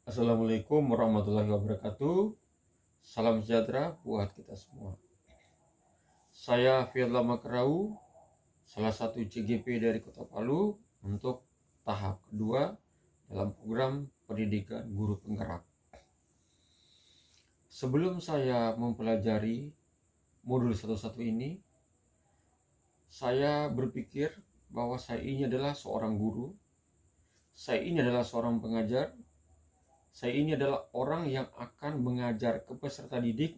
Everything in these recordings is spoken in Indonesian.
Assalamualaikum warahmatullahi wabarakatuh. Salam sejahtera buat kita semua. Saya Firla Makrau, salah satu CGP dari Kota Palu untuk tahap kedua dalam program pendidikan guru penggerak. Sebelum saya mempelajari modul 11 ini, saya berpikir bahwa saya ini adalah seorang guru, saya ini adalah seorang pengajar, saya ini adalah orang yang akan mengajar ke peserta didik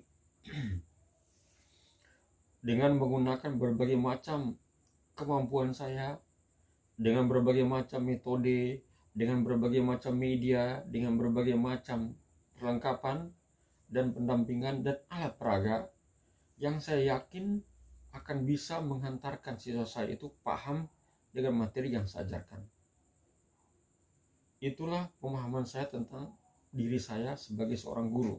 dengan menggunakan berbagai macam kemampuan saya, dengan berbagai macam metode, dengan berbagai macam media, dengan berbagai macam perlengkapan dan pendampingan dan alat peraga yang saya yakin akan bisa menghantarkan siswa saya itu paham dengan materi yang saya ajarkan. Itulah pemahaman saya tentang diri saya sebagai seorang guru.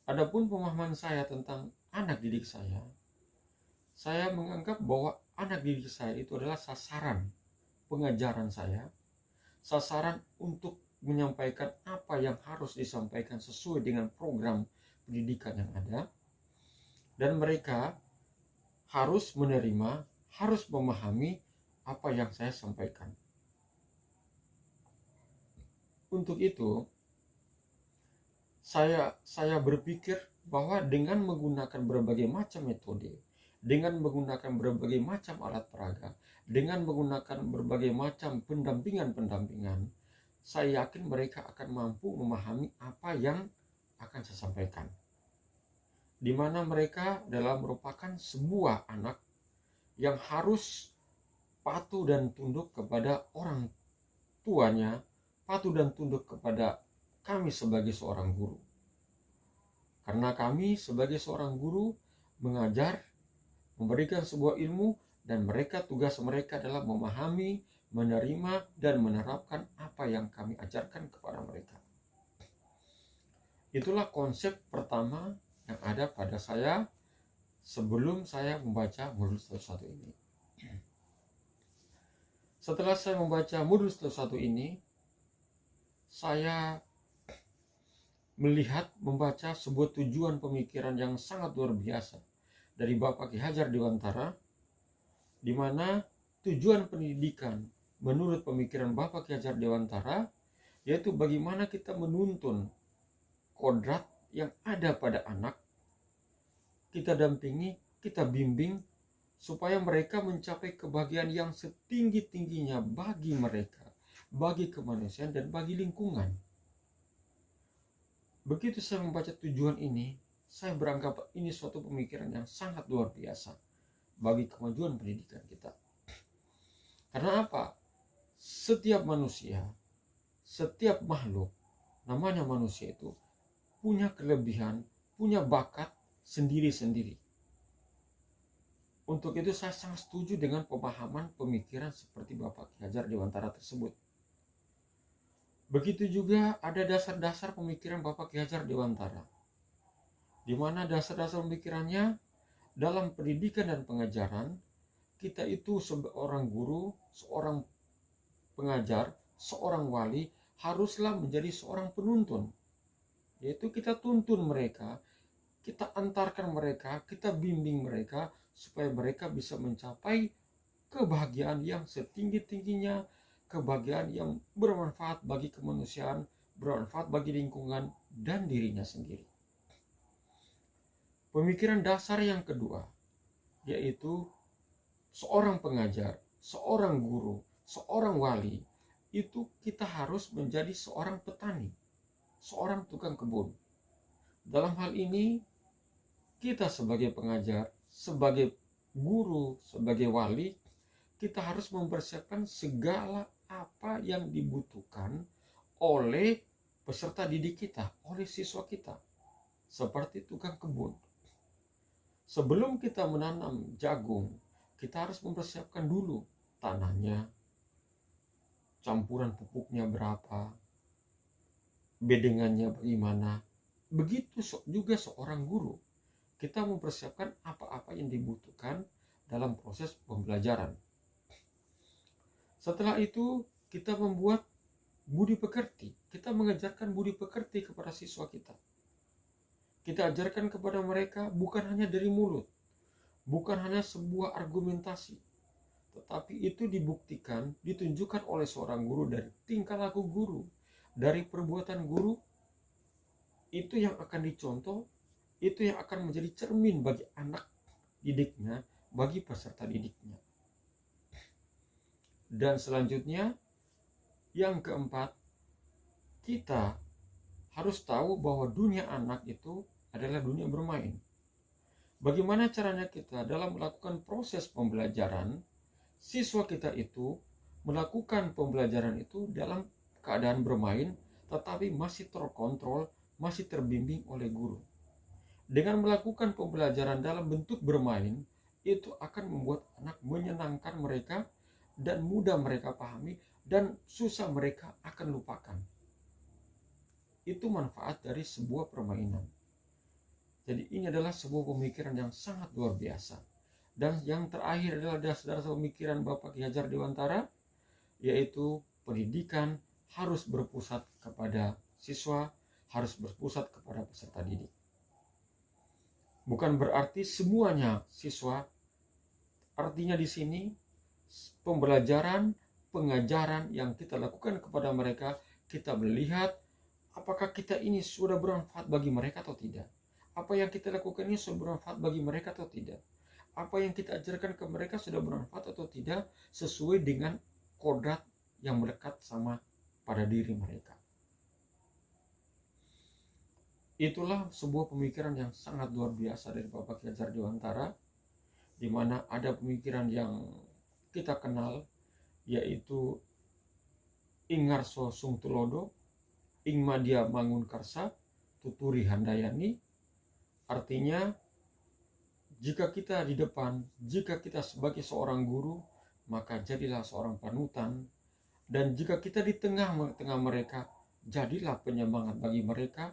Adapun pemahaman saya tentang anak didik saya menganggap bahwa anak didik saya itu adalah sasaran pengajaran saya, sasaran untuk menyampaikan apa yang harus disampaikan sesuai dengan program pendidikan yang ada, dan mereka harus menerima, harus memahami apa yang saya sampaikan. Untuk itu, saya berpikir bahwa dengan menggunakan berbagai macam metode, dengan menggunakan berbagai macam alat peraga, dengan menggunakan berbagai macam pendampingan, saya yakin mereka akan mampu memahami apa yang akan saya sampaikan. Di mana mereka adalah merupakan sebuah anak yang harus patuh dan tunduk kepada orang tuanya, patuh dan tunduk kepada kami sebagai seorang guru. Karena kami sebagai seorang guru mengajar, memberikan sebuah ilmu, dan tugas mereka adalah memahami, menerima, dan menerapkan apa yang kami ajarkan kepada mereka. Itulah konsep pertama yang ada pada saya sebelum saya membaca modul 1 ini. Setelah saya membaca modul 1 ini, saya membaca sebuah tujuan pemikiran yang sangat luar biasa dari Bapak Ki Hajar Dewantara, di mana tujuan pendidikan menurut pemikiran Bapak Ki Hajar Dewantara yaitu bagaimana kita menuntun kodrat yang ada pada anak, kita dampingi, kita bimbing supaya mereka mencapai kebahagiaan yang setinggi-tingginya bagi mereka, bagi kemanusiaan, dan bagi lingkungan. Begitu saya membaca tujuan ini, saya beranggapan ini suatu pemikiran yang sangat luar biasa bagi kemajuan pendidikan kita. Karena apa? Setiap manusia, setiap makhluk, namanya manusia itu punya kelebihan, punya bakat sendiri-sendiri. Untuk itu saya sangat setuju dengan pemahaman pemikiran seperti Bapak Ki Hajar Dewantara tersebut. Begitu juga ada dasar-dasar pemikiran Bapak Ki Hajar Dewantara, di mana dasar-dasar pemikirannya dalam pendidikan dan pengajaran, kita itu seorang guru, seorang pengajar, seorang wali haruslah menjadi seorang penuntun. Yaitu kita tuntun mereka, kita antarkan mereka, kita bimbing mereka supaya mereka bisa mencapai kebahagiaan yang setinggi-tingginya, kebahagiaan yang bermanfaat bagi kemanusiaan, bermanfaat bagi lingkungan dan dirinya sendiri. Pemikiran dasar yang kedua, yaitu seorang pengajar, seorang guru, seorang wali, itu kita harus menjadi seorang petani, seorang tukang kebun. Dalam hal ini, kita sebagai pengajar, sebagai guru, sebagai wali, kita harus mempersiapkan segala apa yang dibutuhkan oleh peserta didik kita, oleh siswa kita, seperti tukang kebun. Sebelum kita menanam jagung, kita harus mempersiapkan dulu tanahnya, campuran pupuknya berapa, bedengannya bagaimana. Begitu juga seorang guru, kita mempersiapkan apa-apa yang dibutuhkan dalam proses pembelajaran. Setelah itu kita membuat budi pekerti. Kita mengajarkan budi pekerti kepada siswa kita. Kita ajarkan kepada mereka bukan hanya dari mulut, bukan hanya sebuah argumentasi, tetapi itu dibuktikan, ditunjukkan oleh seorang guru dari tingkah laku guru, dari perbuatan guru. Itu yang akan dicontoh, itu yang akan menjadi cermin bagi anak didiknya, bagi peserta didiknya. Dan selanjutnya, yang keempat, kita harus tahu bahwa dunia anak itu adalah dunia bermain. Bagaimana caranya kita dalam melakukan proses pembelajaran, siswa kita itu melakukan pembelajaran itu dalam keadaan bermain, tetapi masih terkontrol, masih terbimbing oleh guru. Dengan melakukan pembelajaran dalam bentuk bermain, itu akan membuat anak menyenangkan mereka dan mudah mereka pahami dan susah mereka akan lupakan. Itu manfaat dari sebuah permainan. Jadi ini adalah sebuah pemikiran yang sangat luar biasa. Dan yang terakhir adalah dasar pemikiran Bapak Ki Hajar Dewantara, yaitu pendidikan harus berpusat kepada siswa, harus berpusat kepada peserta didik. Bukan berarti semuanya siswa. Artinya di sini pembelajaran, pengajaran yang kita lakukan kepada mereka, kita melihat apakah kita ini sudah bermanfaat bagi mereka atau tidak. Apa yang kita lakukan ini sudah bermanfaat bagi mereka atau tidak. Apa yang kita ajarkan ke mereka sudah bermanfaat atau tidak, sesuai dengan kodrat yang melekat sama pada diri mereka. Itulah sebuah pemikiran yang sangat luar biasa dari Bapak Ki Hajar Dewantara, di mana ada pemikiran yang kita kenal, yaitu Ingarso Sungtulodo, Ingmadia Mangunkarsa, Tuturi Handayani. Artinya, jika kita di depan, jika kita sebagai seorang guru, maka jadilah seorang panutan. Dan jika kita di tengah-tengah mereka, jadilah penyemangat bagi mereka.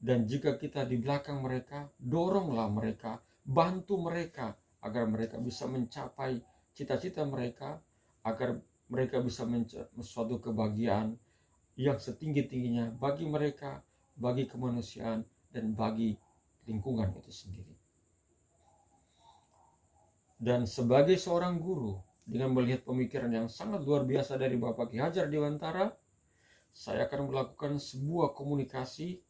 Dan jika kita di belakang mereka, doronglah mereka, bantu mereka agar mereka bisa mencapai cita-cita mereka, agar mereka bisa mencapai suatu kebahagiaan yang setinggi-tingginya bagi mereka, bagi kemanusiaan, dan bagi lingkungan itu sendiri. Dan sebagai seorang guru, dengan melihat pemikiran yang sangat luar biasa dari Bapak Ki Hajar Dewantara, saya akan melakukan sebuah komunikasi,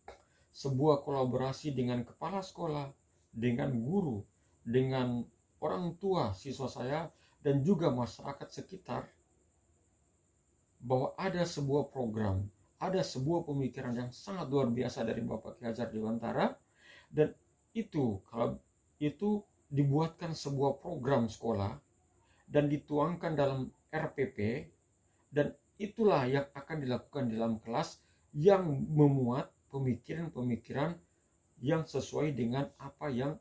sebuah kolaborasi dengan kepala sekolah, dengan guru, dengan orang tua siswa saya, dan juga masyarakat sekitar, bahwa ada sebuah program, ada sebuah pemikiran yang sangat luar biasa dari Bapak Ki Hajar Dewantara. Dan itu, kalau itu dibuatkan sebuah program sekolah dan dituangkan dalam RPP, dan itulah yang akan dilakukan dalam kelas, yang memuat pemikiran-pemikiran yang sesuai dengan apa yang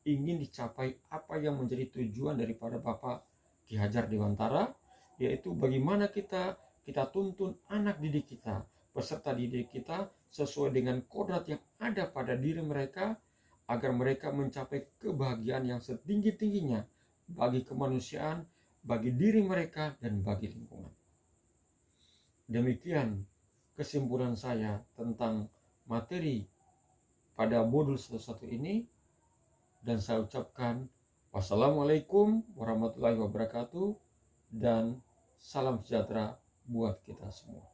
ingin dicapai, apa yang menjadi tujuan daripada Bapak Ki Hajar Dewantara, yaitu bagaimana kita tuntun anak didik kita, peserta didik kita, sesuai dengan kodrat yang ada pada diri mereka, agar mereka mencapai kebahagiaan yang setinggi-tingginya bagi kemanusiaan, bagi diri mereka, dan bagi lingkungan. Demikian kesimpulan saya tentang materi pada modul 11 ini, dan saya ucapkan wassalamualaikum warahmatullahi wabarakatuh, dan salam sejahtera buat kita semua.